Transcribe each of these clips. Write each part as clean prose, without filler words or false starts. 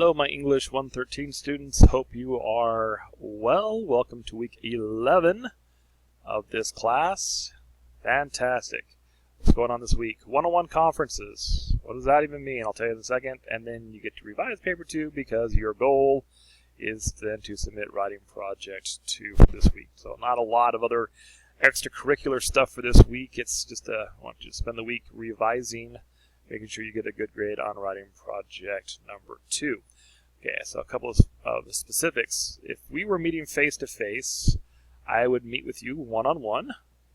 Hello, my English 113 students. Hope you are well. Welcome to week 11 of this class. Fantastic. What's going on this week? One-on-one conferences. What does that even mean? I'll tell you in a second. And then you get to revise paper 2 because your goal is then to submit writing project 2 for this week. So not a lot of other extracurricular stuff for this week. It's just I want you to spend the week revising, making sure you get a good grade on writing project number 2. Okay, so a couple of the specifics. If we were meeting face-to-face, I would meet with you one-on-one,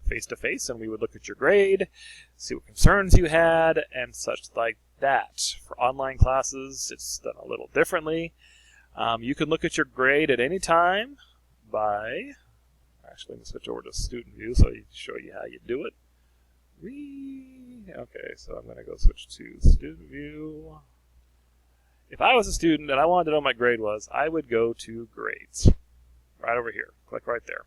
face-to-face, and we would look at your grade, see what concerns you had, and such like that. For online classes, it's done a little differently. You can look at your grade at any time by, actually, let me switch over to student view so I can show you how you do it. Okay, so I'm going to go switch to student view. If I was a student and I wanted to know what my grade was, I would go to grades. Right over here. Click right there.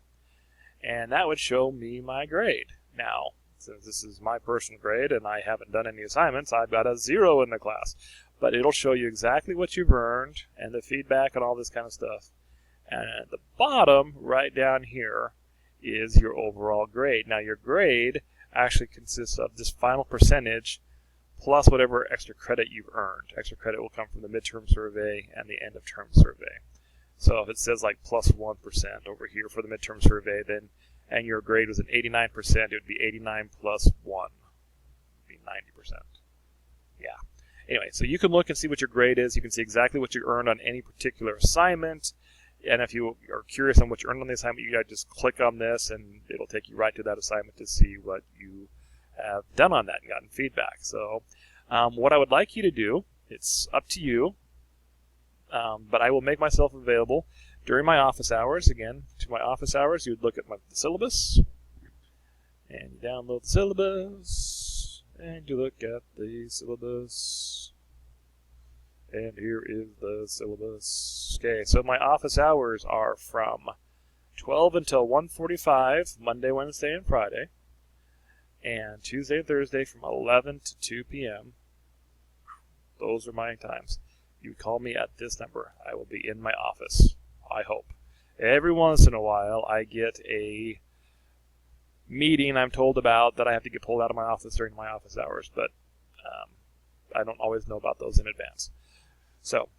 And that would show me my grade. Now, since this is my personal grade and I haven't done any assignments, I've got a 0 in the class. But it'll show you exactly what you've earned and the feedback and all this kind of stuff. And at the bottom, right down here, is your overall grade. Now, your grade actually consists of this final percentage plus whatever extra credit you've earned. Extra credit will come from the midterm survey and the end of term survey. So if it says like plus 1% over here for the midterm survey, then and your grade was at 89%, it would be 89 plus 1. It would be 90%. Yeah. Anyway, so you can look and see what your grade is. You can see exactly what you earned on any particular assignment. And if you are curious on what you earned on the assignment, you gotta just click on this and it'll take you right to that assignment to see what you have done on that and gotten feedback. So what I would like you to do, it's up to you, but I will make myself available during my office hours. Again, to my office hours, you would look at the syllabus, and you download the syllabus, and you look at the syllabus. And here is the syllabus. Okay, so my office hours are from 12 until 1:45, Monday, Wednesday, and Friday. And Tuesday and Thursday from 11 to 2 p.m. Those are my times. You call me at this number. I will be in my office, I hope. Every once in a while, I get a meeting I'm told about that I have to get pulled out of my office during my office hours, but I don't always know about those in advance. So,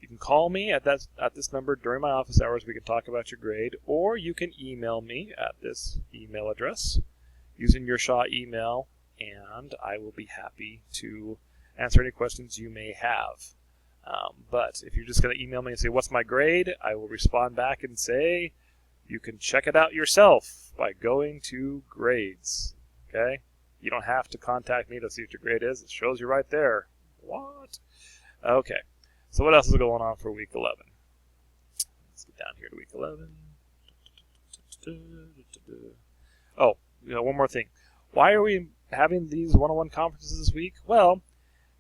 you can call me at this number during my office hours. We can talk about your grade, or you can email me at this email address using your Shaw email, and I will be happy to answer any questions you may have. But if you're just going to email me and say, what's my grade? I will respond back and say, you can check it out yourself by going to grades. Okay? You don't have to contact me to see what your grade is. It shows you right there. What? Okay, so what else is going on for week 11? Let's get down here to week 11. Oh, one more thing. Why are we having these one-on-one conferences this week? Well,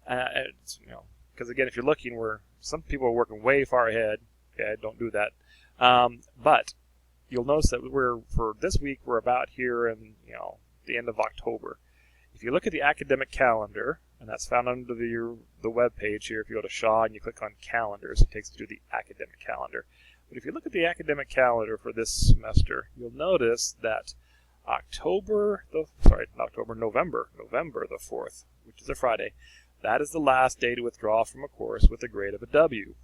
because again, if you're looking, some people are working way far ahead. Okay, don't do that. But you'll notice that for this week, we're about here in the end of October. If you look at the academic calendar, and that's found under the web page here. If you go to Shaw and you click on calendars, it takes you to the academic calendar. But if you look at the academic calendar for this semester, you'll notice that November the 4th, which is a Friday, that is the last day to withdraw from a course with a grade of a W.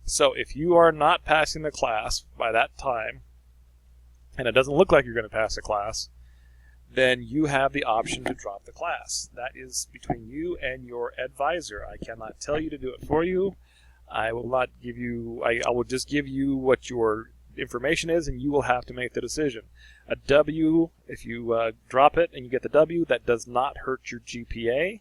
So if you are not passing the class by that time, and it doesn't look like you're going to pass the class, then you have the option to drop the class. That is between you and your advisor. I cannot tell you to do it for you. I will not give you, I will just give you what your information is, and you will have to make the decision. A W, if you drop it and you get the W, that does not hurt your GPA.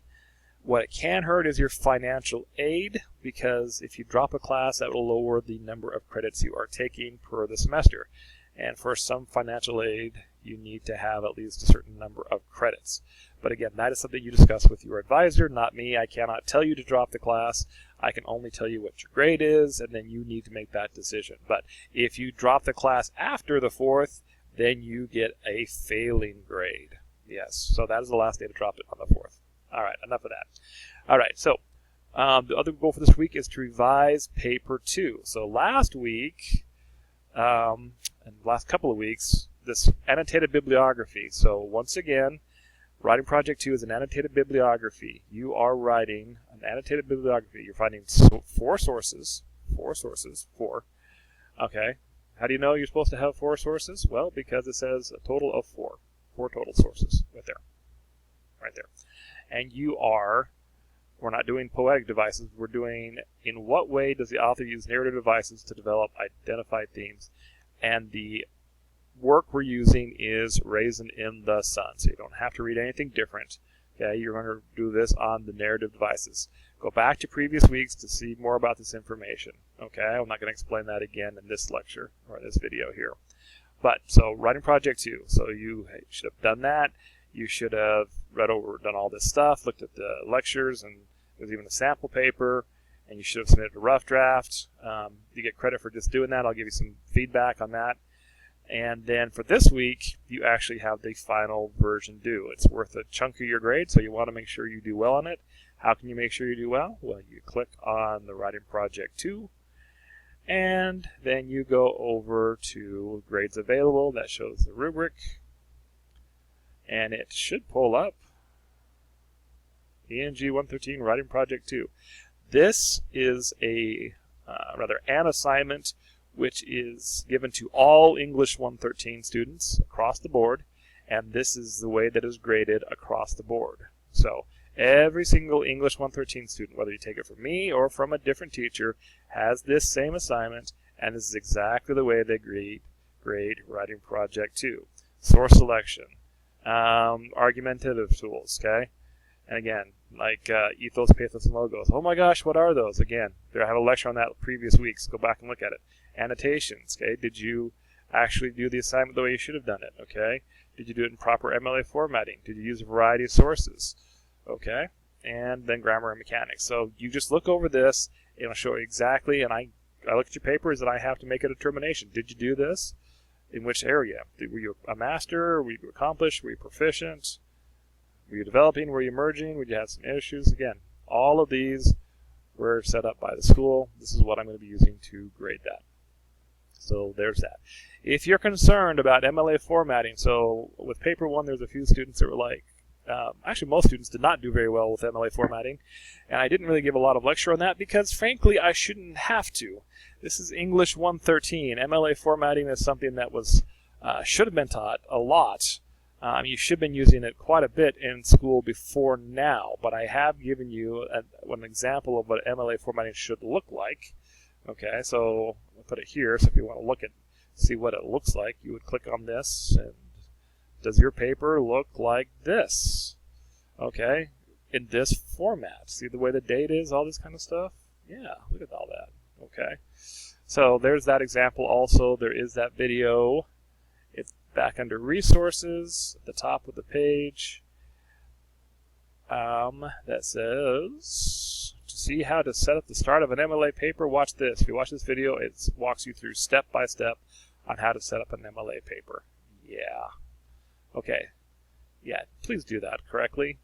What it can hurt is your financial aid, because if you drop a class, that will lower the number of credits you are taking per the semester. And for some financial aid, you need to have at least a certain number of credits. But again, that is something you discuss with your advisor, not me. I cannot tell you to drop the class. I can only tell you what your grade is, and then you need to make that decision. But if you drop the class after the 4th, then you get a failing grade. Yes, so that is the last day to drop it on the 4th. All right, enough of that. All right, so The other goal for this week is to revise paper 2. So last week, and the last couple of weeks, this annotated bibliography. So once again, writing project 2 is an annotated bibliography. You are writing an annotated bibliography. You're finding 4 sources. 4 sources. 4. Okay. How do you know you're supposed to have 4 sources? Well, because it says a total of 4. 4 total sources. Right there. Right there. And we're not doing poetic devices. We're doing, in what way does the author use narrative devices to develop identified themes? And the work we're using is Raisin in the Sun. So you don't have to read anything different. Okay, you're going to do this on the narrative devices. Go back to previous weeks to see more about this information. Okay, I'm not going to explain that again in this lecture or this video here. But, so writing project 2. So you should have done that. You should have done all this stuff, looked at the lectures, and there's even a sample paper, and you should have submitted a rough draft. You get credit for just doing that. I'll give you some feedback on that. And then for this week, you actually have the final version due. It's worth a chunk of your grade, so you want to make sure you do well on it. How can you make sure you do well? Well, you click on the Writing Project 2, and then you go over to Grades Available. That shows the rubric, and it should pull up ENG 113 Writing Project 2. This is an assignment which is given to all English 113 students across the board, and this is the way that is graded across the board. So every single English 113 student, whether you take it from me or from a different teacher, has this same assignment, and this is exactly the way they grade Writing Project 2. Source selection, argumentative tools, okay? And again, like ethos, pathos, and logos. Oh my gosh, what are those? Again, I have a lecture on that previous weeks. Go back and look at it. Annotations, okay? Did you actually do the assignment the way you should have done it, okay? Did you do it in proper MLA formatting? Did you use a variety of sources, okay? And then grammar and mechanics. So you just look over this, and it'll show you exactly, and I look at your papers, and I have to make a determination. Did you do this? In which area? Were you a master? Were you accomplished? Were you proficient? Were you developing? Were you merging? Would you have some issues? Again, all of these were set up by the school. This is what I'm going to be using to grade that. So there's that. If you're concerned about MLA formatting, so with paper 1, there's a few students that were like, actually most students did not do very well with MLA formatting, and I didn't really give a lot of lecture on that because frankly I shouldn't have to. This is English 113. MLA formatting is something that should have been taught a lot. You should have been using it quite a bit in school before now, but I have given you an example of what MLA formatting should look like. Okay, so I'll put it here, so if you want to see what it looks like, you would click on this, and does your paper look like this? Okay, in this format. See the way the date is, all this kind of stuff? Yeah, look at all that. Okay, so there's that example also. There is that video. It's back under resources at the top of the page. That says, to see how to set up the start of an MLA paper, watch this. If you watch this video, it walks you through step by step on how to set up an MLA paper. Yeah. Okay. Yeah, please do that correctly.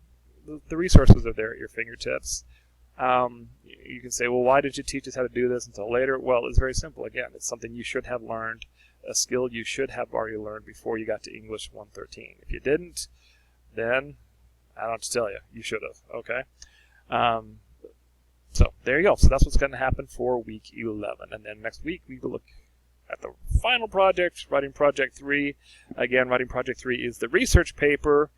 The resources are there at your fingertips. You can say, well, why did you teach us how to do this until later? Well, it's very simple. Again, it's something you should have learned, a skill you should have already learned before you got to English 113. If you didn't, then I don't have to tell you. You should have. Okay? So there you go. So that's what's going to happen for week 11. And then next week we will look at the final project, Writing Project 3. Again, Writing Project 3 is the research paper.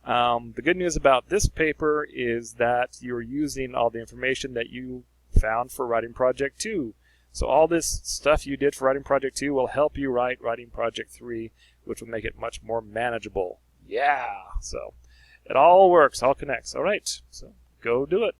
The good news about this paper is that you're using all the information that you found for Writing Project 2. So all this stuff you did for Writing Project 2 will help you write Writing Project 3, which will make it much more manageable. Yeah! So it all works, all connects. All right, so go do it.